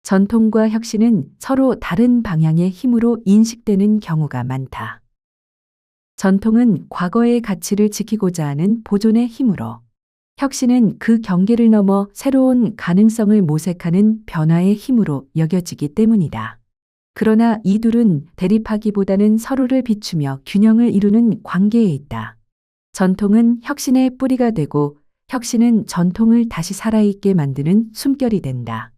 전통과 혁신은 서로 다른 방향의 힘으로 인식되는 경우가 많다. 전통은 과거의 가치를 지키고자 하는 보존의 힘으로, 혁신은 그 경계를 넘어 새로운 가능성을 모색하는 변화의 힘으로 여겨지기 때문이다. 그러나 이 둘은 대립하기보다는 서로를 비추며 균형을 이루는 관계에 있다. 전통은 혁신의 뿌리가 되고 혁신은 전통을 다시 살아있게 만드는 숨결이 된다.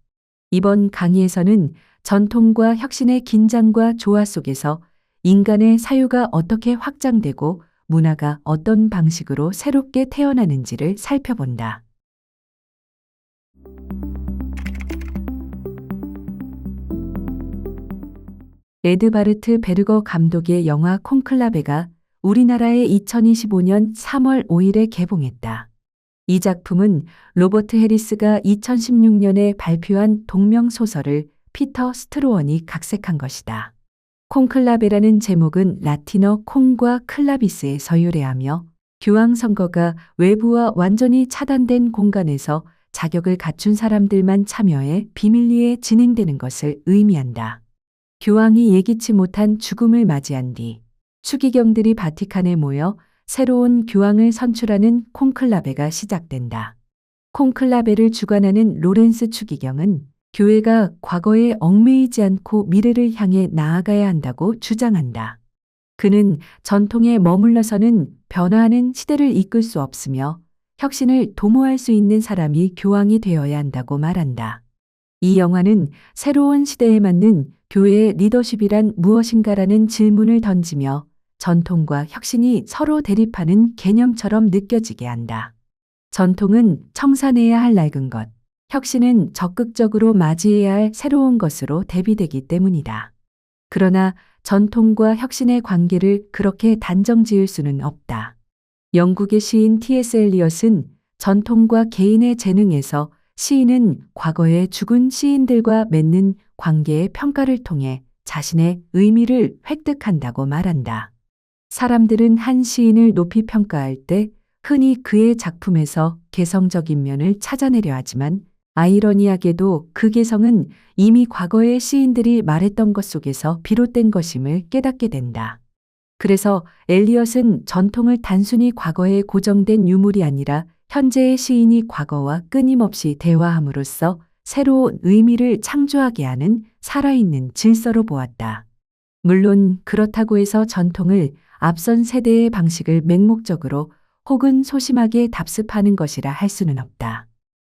이번 강의에서는 전통과 혁신의 긴장과 조화 속에서 인간의 사유가 어떻게 확장되고 문화가 어떤 방식으로 새롭게 태어나는지를 살펴본다. 에드바르트 베르거 감독의 영화 콘클라베가 우리나라에 2025년 3월 5일에 개봉했다. 이 작품은 로버트 해리스가 2016년에 발표한 동명 소설을 피터 스트로원이 각색한 것이다. 콘클라베라는 제목은 라틴어 콩과 클라비스에서 유래하며 교황 선거가 외부와 완전히 차단된 공간에서 자격을 갖춘 사람들만 참여해 비밀리에 진행되는 것을 의미한다. 교황이 예기치 못한 죽음을 맞이한 뒤 추기경들이 바티칸에 모여 새로운 교황을 선출하는 콘클라베가 시작된다. 콘클라베를 주관하는 로렌스 추기경은 교회가 과거에 얽매이지 않고 미래를 향해 나아가야 한다고 주장한다. 그는 전통에 머물러서는 변화하는 시대를 이끌 수 없으며 혁신을 도모할 수 있는 사람이 교황이 되어야 한다고 말한다. 이 영화는 새로운 시대에 맞는 교회의 리더십이란 무엇인가라는 질문을 던지며 전통과 혁신이 서로 대립하는 개념처럼 느껴지게 한다. 전통은 청산해야 할 낡은 것, 혁신은 적극적으로 맞이해야 할 새로운 것으로 대비되기 때문이다. 그러나 전통과 혁신의 관계를 그렇게 단정 지을 수는 없다. 영국의 시인 T.S. 엘리엇은 전통과 개인의 재능에서 시인은 과거의 죽은 시인들과 맺는 관계의 평가를 통해 자신의 의미를 획득한다고 말한다. 사람들은 한 시인을 높이 평가할 때 흔히 그의 작품에서 개성적인 면을 찾아내려 하지만 아이러니하게도 그 개성은 이미 과거의 시인들이 말했던 것 속에서 비롯된 것임을 깨닫게 된다. 그래서 엘리엇은 전통을 단순히 과거에 고정된 유물이 아니라 현재의 시인이 과거와 끊임없이 대화함으로써 새로운 의미를 창조하게 하는 살아있는 질서로 보았다. 물론 그렇다고 해서 전통을 앞선 세대의 방식을 맹목적으로 혹은 소심하게 답습하는 것이라 할 수는 없다.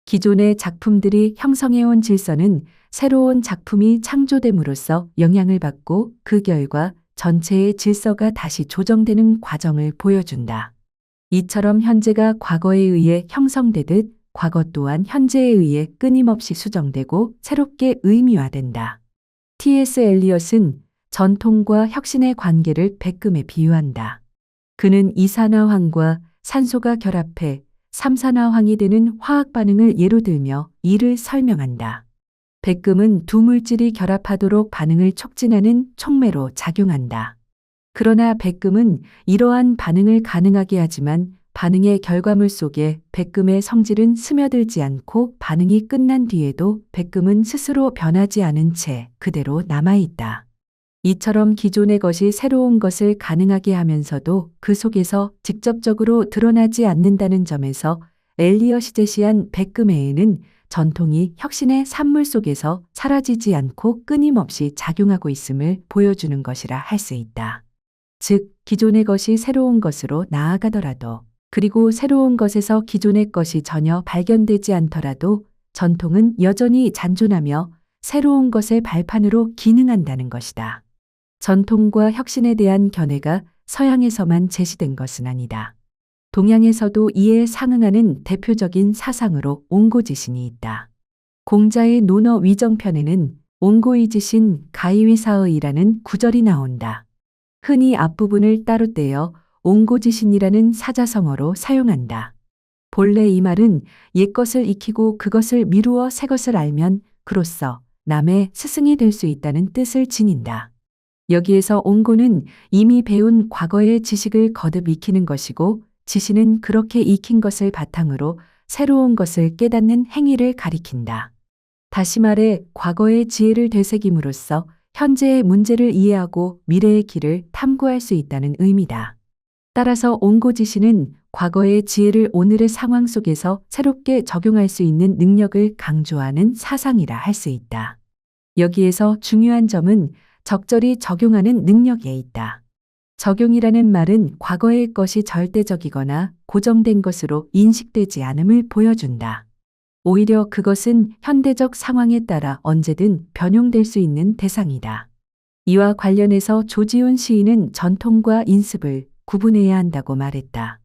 기존의 작품들이 형성해온 질서는 새로운 작품이 창조됨으로써 영향을 받고 그 결과 전체의 질서가 다시 조정되는 과정을 보여준다. 이처럼 현재가 과거에 의해 형성되듯 과거 또한 현재에 의해 끊임없이 수정되고 새롭게 의미화된다. T.S. 엘리엇은 전통과 혁신의 관계를 백금에 비유한다. 그는 이산화황과 산소가 결합해 삼산화황이 되는 화학 반응을 예로 들며 이를 설명한다. 백금은 두 물질이 결합하도록 반응을 촉진하는 촉매로 작용한다. 그러나 백금은 이러한 반응을 가능하게 하지만 반응의 결과물 속에 백금의 성질은 스며들지 않고 반응이 끝난 뒤에도 백금은 스스로 변하지 않은 채 그대로 남아있다. 이처럼 기존의 것이 새로운 것을 가능하게 하면서도 그 속에서 직접적으로 드러나지 않는다는 점에서 엘리엇이 제시한 백금해에는 전통이 혁신의 산물 속에서 사라지지 않고 끊임없이 작용하고 있음을 보여주는 것이라 할 수 있다. 즉, 기존의 것이 새로운 것으로 나아가더라도 그리고 새로운 것에서 기존의 것이 전혀 발견되지 않더라도 전통은 여전히 잔존하며 새로운 것의 발판으로 기능한다는 것이다. 전통과 혁신에 대한 견해가 서양에서만 제시된 것은 아니다. 동양에서도 이에 상응하는 대표적인 사상으로 옹고지신이 있다. 공자의 논어 위정편에는 옹고이지신 가이위사의이라는 구절이 나온다. 흔히 앞부분을 따로 떼어 옹고지신이라는 사자성어로 사용한다. 본래 이 말은 옛것을 익히고 그것을 미루어 새것을 알면 그로써 남의 스승이 될 수 있다는 뜻을 지닌다. 여기에서 옹고는 이미 배운 과거의 지식을 거듭 익히는 것이고 지신은 그렇게 익힌 것을 바탕으로 새로운 것을 깨닫는 행위를 가리킨다. 다시 말해 과거의 지혜를 되새김으로써 현재의 문제를 이해하고 미래의 길을 탐구할 수 있다는 의미다. 따라서 옹고지시는 과거의 지혜를 오늘의 상황 속에서 새롭게 적용할 수 있는 능력을 강조하는 사상이라 할 수 있다. 여기에서 중요한 점은 적절히 적용하는 능력에 있다. 적용이라는 말은 과거의 것이 절대적이거나 고정된 것으로 인식되지 않음을 보여준다. 오히려 그것은 현대적 상황에 따라 언제든 변용될 수 있는 대상이다. 이와 관련해서 조지훈 시인은 전통과 인습을 구분해야 한다고 말했다.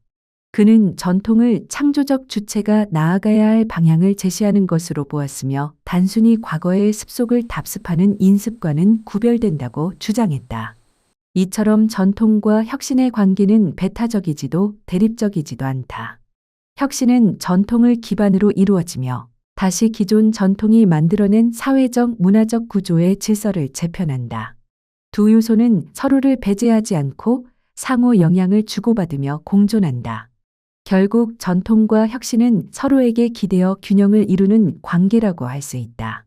그는 전통을 창조적 주체가 나아가야 할 방향을 제시하는 것으로 보았으며 단순히 과거의 습속을 답습하는 인습과는 구별된다고 주장했다. 이처럼 전통과 혁신의 관계는 배타적이지도 대립적이지도 않다. 혁신은 전통을 기반으로 이루어지며 다시 기존 전통이 만들어낸 사회적 문화적 구조의 질서를 재편한다. 두 요소는 서로를 배제하지 않고 상호 영향을 주고받으며 공존한다. 결국 전통과 혁신은 서로에게 기대어 균형을 이루는 관계라고 할 수 있다.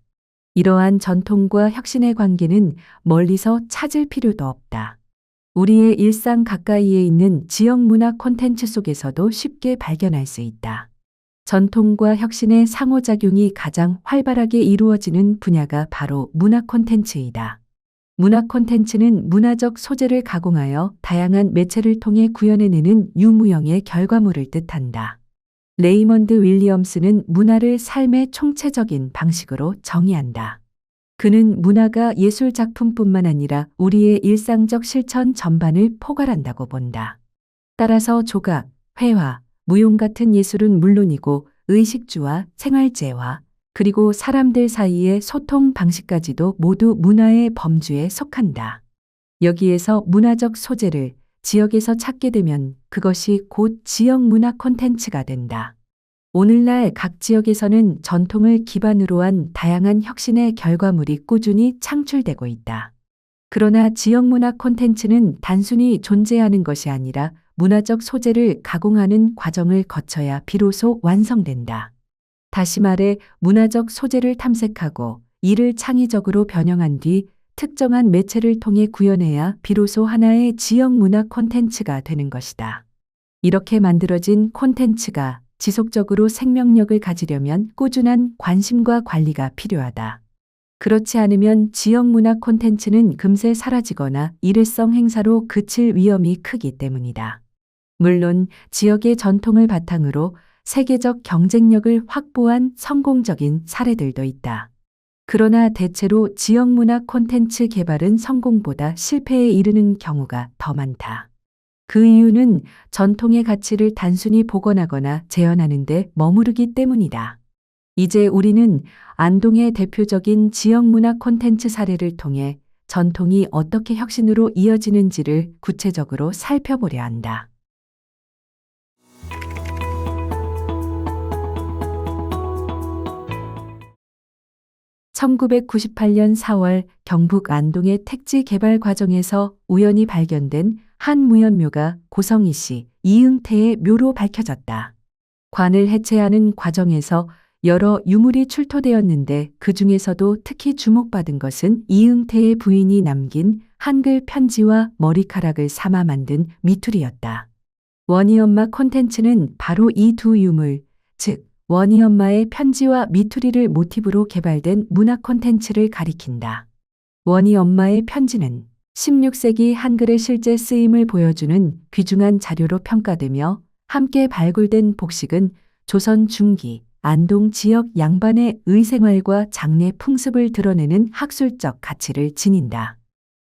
이러한 전통과 혁신의 관계는 멀리서 찾을 필요도 없다. 우리의 일상 가까이에 있는 지역 문화 콘텐츠 속에서도 쉽게 발견할 수 있다. 전통과 혁신의 상호작용이 가장 활발하게 이루어지는 분야가 바로 문화 콘텐츠이다. 문화 콘텐츠는 문화적 소재를 가공하여 다양한 매체를 통해 구현해내는 유무형의 결과물을 뜻한다. 레이먼드 윌리엄스는 문화를 삶의 총체적인 방식으로 정의한다. 그는 문화가 예술 작품뿐만 아니라 우리의 일상적 실천 전반을 포괄한다고 본다. 따라서 조각, 회화, 무용 같은 예술은 물론이고 의식주와 생활재화, 그리고 사람들 사이의 소통 방식까지도 모두 문화의 범주에 속한다. 여기에서 문화적 소재를 지역에서 찾게 되면 그것이 곧 지역 문화 콘텐츠가 된다. 오늘날 각 지역에서는 전통을 기반으로 한 다양한 혁신의 결과물이 꾸준히 창출되고 있다. 그러나 지역 문화 콘텐츠는 단순히 존재하는 것이 아니라 문화적 소재를 가공하는 과정을 거쳐야 비로소 완성된다. 다시 말해 문화적 소재를 탐색하고 이를 창의적으로 변형한 뒤 특정한 매체를 통해 구현해야 비로소 하나의 지역 문화 콘텐츠가 되는 것이다. 이렇게 만들어진 콘텐츠가 지속적으로 생명력을 가지려면 꾸준한 관심과 관리가 필요하다. 그렇지 않으면 지역 문화 콘텐츠는 금세 사라지거나 일회성 행사로 그칠 위험이 크기 때문이다. 물론 지역의 전통을 바탕으로 세계적 경쟁력을 확보한 성공적인 사례들도 있다. 그러나 대체로 지역 문화 콘텐츠 개발은 성공보다 실패에 이르는 경우가 더 많다. 그 이유는 전통의 가치를 단순히 복원하거나 재현하는 데 머무르기 때문이다. 이제 우리는 안동의 대표적인 지역 문화 콘텐츠 사례를 통해 전통이 어떻게 혁신으로 이어지는지를 구체적으로 살펴보려 한다. 1998년 4월 경북 안동의 택지 개발 과정에서 우연히 발견된 한 무연묘가 고성희 씨, 이응태의 묘로 밝혀졌다. 관을 해체하는 과정에서 여러 유물이 출토되었는데 그 중에서도 특히 주목받은 것은 이응태의 부인이 남긴 한글 편지와 머리카락을 삼아 만든 미투리였다. 원희 엄마 콘텐츠는 바로 이 두 유물, 즉 원희 엄마의 편지와 미투리를 모티브로 개발된 문화 콘텐츠를 가리킨다. 원희 엄마의 편지는 16세기 한글의 실제 쓰임을 보여주는 귀중한 자료로 평가되며 함께 발굴된 복식은 조선 중기 안동 지역 양반의 의생활과 장례 풍습을 드러내는 학술적 가치를 지닌다.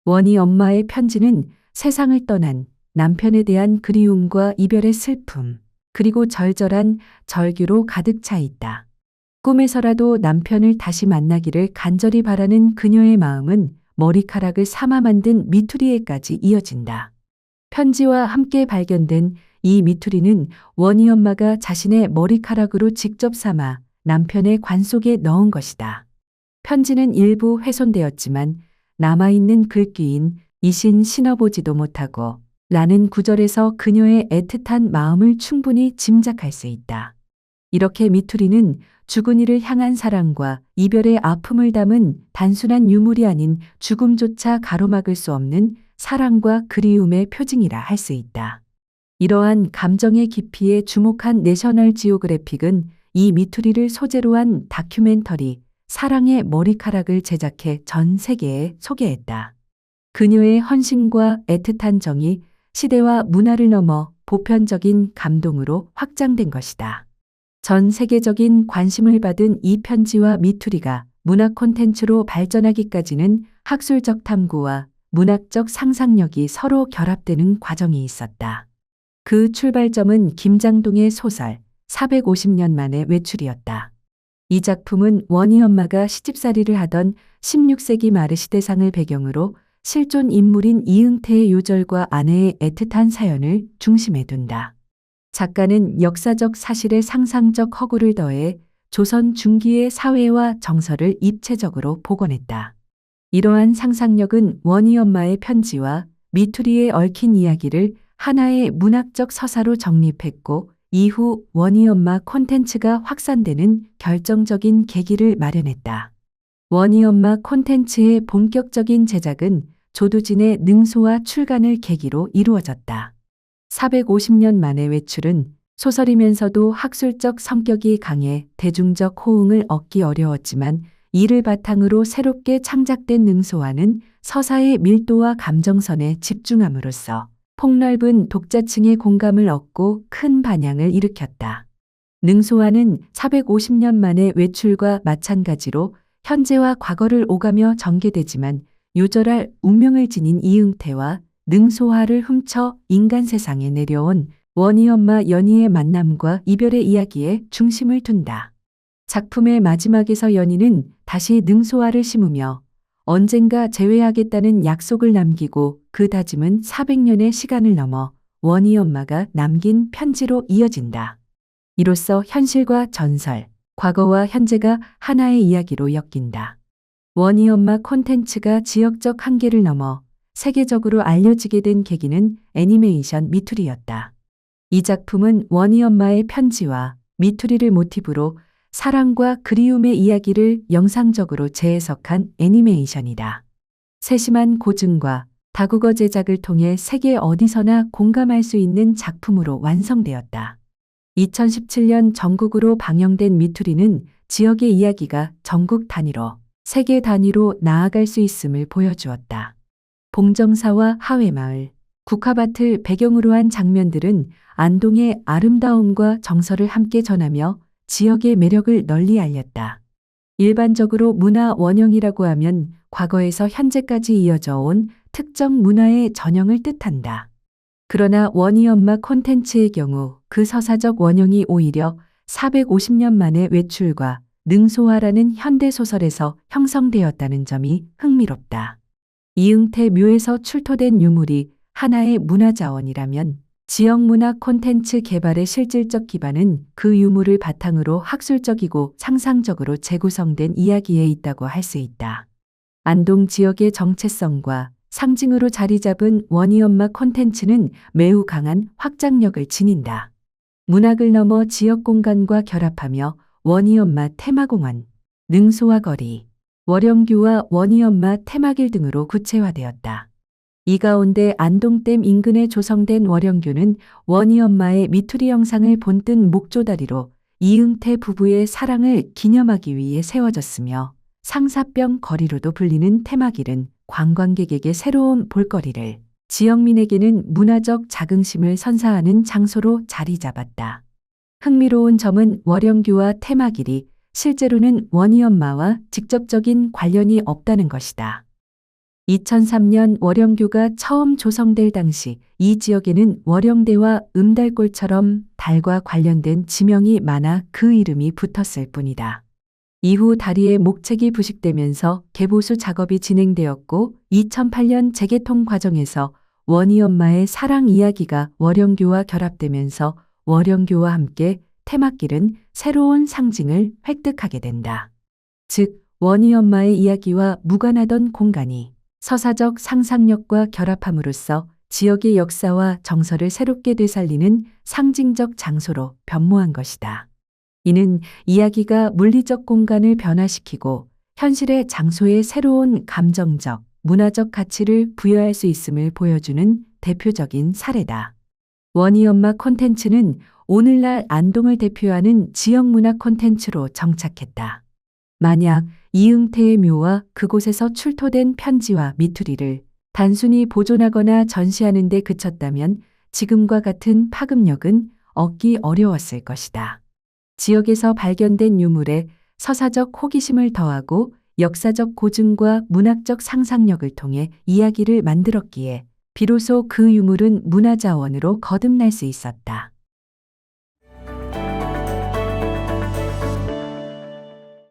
원희 엄마의 편지는 세상을 떠난 남편에 대한 그리움과 이별의 슬픔, 그리고 절절한 절규로 가득 차 있다. 꿈에서라도 남편을 다시 만나기를 간절히 바라는 그녀의 마음은 머리카락을 삼아 만든 미투리에까지 이어진다. 편지와 함께 발견된 이 미투리는 원희 엄마가 자신의 머리카락으로 직접 삼아 남편의 관 속에 넣은 것이다. 편지는 일부 훼손되었지만 남아있는 글귀인 이신 신어보지도 못하고 라는 구절에서 그녀의 애틋한 마음을 충분히 짐작할 수 있다. 이렇게 미투리는 죽은 이를 향한 사랑과 이별의 아픔을 담은 단순한 유물이 아닌 죽음조차 가로막을 수 없는 사랑과 그리움의 표징이라 할 수 있다. 이러한 감정의 깊이에 주목한 내셔널 지오그래픽은 이 미투리를 소재로 한 다큐멘터리 사랑의 머리카락을 제작해 전 세계에 소개했다. 그녀의 헌신과 애틋한 정이 시대와 문화를 넘어 보편적인 감동으로 확장된 것이다. 전 세계적인 관심을 받은 이 편지와 미투리가 문화 콘텐츠로 발전하기까지는 학술적 탐구와 문학적 상상력이 서로 결합되는 과정이 있었다. 그 출발점은 김장동의 소설 450년 만의 외출이었다. 이 작품은 원희 엄마가 시집살이를 하던 16세기 말의 시대상을 배경으로 실존 인물인 이응태의 요절과 아내의 애틋한 사연을 중심에 둔다. 작가는 역사적 사실에 상상적 허구를 더해 조선 중기의 사회와 정서를 입체적으로 복원했다. 이러한 상상력은 원희 엄마의 편지와 미투리에 얽힌 이야기를 하나의 문학적 서사로 정립했고 이후 원희 엄마 콘텐츠가 확산되는 결정적인 계기를 마련했다. 원희 엄마 콘텐츠의 본격적인 제작은 조두진의 능소와 출간을 계기로 이루어졌다. 450년 만의 외출은 소설이면서도 학술적 성격이 강해 대중적 호응을 얻기 어려웠지만 이를 바탕으로 새롭게 창작된 능소와는 서사의 밀도와 감정선에 집중함으로써 폭넓은 독자층의 공감을 얻고 큰 반향을 일으켰다. 능소와는 450년 만의 외출과 마찬가지로 현재와 과거를 오가며 전개되지만 요절할 운명을 지닌 이응태와 능소화를 훔쳐 인간 세상에 내려온 원희 엄마 연희의 만남과 이별의 이야기에 중심을 둔다. 작품의 마지막에서 연희는 다시 능소화를 심으며 언젠가 재회하겠다는 약속을 남기고 그 다짐은 400년의 시간을 넘어 원희 엄마가 남긴 편지로 이어진다. 이로써 현실과 전설, 과거와 현재가 하나의 이야기로 엮인다. 원희 엄마 콘텐츠가 지역적 한계를 넘어 세계적으로 알려지게 된 계기는 애니메이션 미투리였다. 이 작품은 원희 엄마의 편지와 미투리를 모티브로 사랑과 그리움의 이야기를 영상적으로 재해석한 애니메이션이다. 세심한 고증과 다국어 제작을 통해 세계 어디서나 공감할 수 있는 작품으로 완성되었다. 2017년 전국으로 방영된 미투리는 지역의 이야기가 전국 단위로, 세계 단위로 나아갈 수 있음을 보여주었다. 봉정사와 하회마을, 국화밭을 배경으로 한 장면들은 안동의 아름다움과 정서를 함께 전하며 지역의 매력을 널리 알렸다. 일반적으로 문화 원형이라고 하면 과거에서 현재까지 이어져 온 특정 문화의 전형을 뜻한다. 그러나 원희 엄마 콘텐츠의 경우 그 서사적 원형이 오히려 450년 만의 외출과 능소화라는 현대소설에서 형성되었다는 점이 흥미롭다. 이응태 묘에서 출토된 유물이 하나의 문화자원이라면 지역 문화 콘텐츠 개발의 실질적 기반은 그 유물을 바탕으로 학술적이고 상상적으로 재구성된 이야기에 있다고 할 수 있다. 안동 지역의 정체성과 상징으로 자리 잡은 원희 엄마 콘텐츠는 매우 강한 확장력을 지닌다. 문학을 넘어 지역 공간과 결합하며 원희 엄마 테마공원, 능소화 거리, 월영교와 원희 엄마 테마길 등으로 구체화되었다. 이 가운데 안동댐 인근에 조성된 월영교는 원희 엄마의 미투리 영상을 본뜬 목조다리로 이응태 부부의 사랑을 기념하기 위해 세워졌으며 상사병 거리로도 불리는 테마길은 관광객에게 새로운 볼거리를, 지역민에게는 문화적 자긍심을 선사하는 장소로 자리 잡았다. 흥미로운 점은 월영교와 테마길이 실제로는 원희 엄마와 직접적인 관련이 없다는 것이다. 2003년 월영교가 처음 조성될 당시 이 지역에는 월영대와 음달골처럼 달과 관련된 지명이 많아 그 이름이 붙었을 뿐이다. 이후 다리에 목책이 부식되면서 개보수 작업이 진행되었고 2008년 재개통 과정에서 원희 엄마의 사랑 이야기가 월영교와 결합되면서 월영교와 함께 테마길은 새로운 상징을 획득하게 된다. 즉, 원희 엄마의 이야기와 무관하던 공간이 서사적 상상력과 결합함으로써 지역의 역사와 정서를 새롭게 되살리는 상징적 장소로 변모한 것이다. 이는 이야기가 물리적 공간을 변화시키고 현실의 장소에 새로운 감정적, 문화적 가치를 부여할 수 있음을 보여주는 대표적인 사례다. 원희 엄마 콘텐츠는 오늘날 안동을 대표하는 지역 문화 콘텐츠로 정착했다. 만약 이응태의 묘와 그곳에서 출토된 편지와 미투리를 단순히 보존하거나 전시하는 데 그쳤다면 지금과 같은 파급력은 얻기 어려웠을 것이다. 지역에서 발견된 유물에 서사적 호기심을 더하고 역사적 고증과 문학적 상상력을 통해 이야기를 만들었기에 비로소 그 유물은 문화자원으로 거듭날 수 있었다.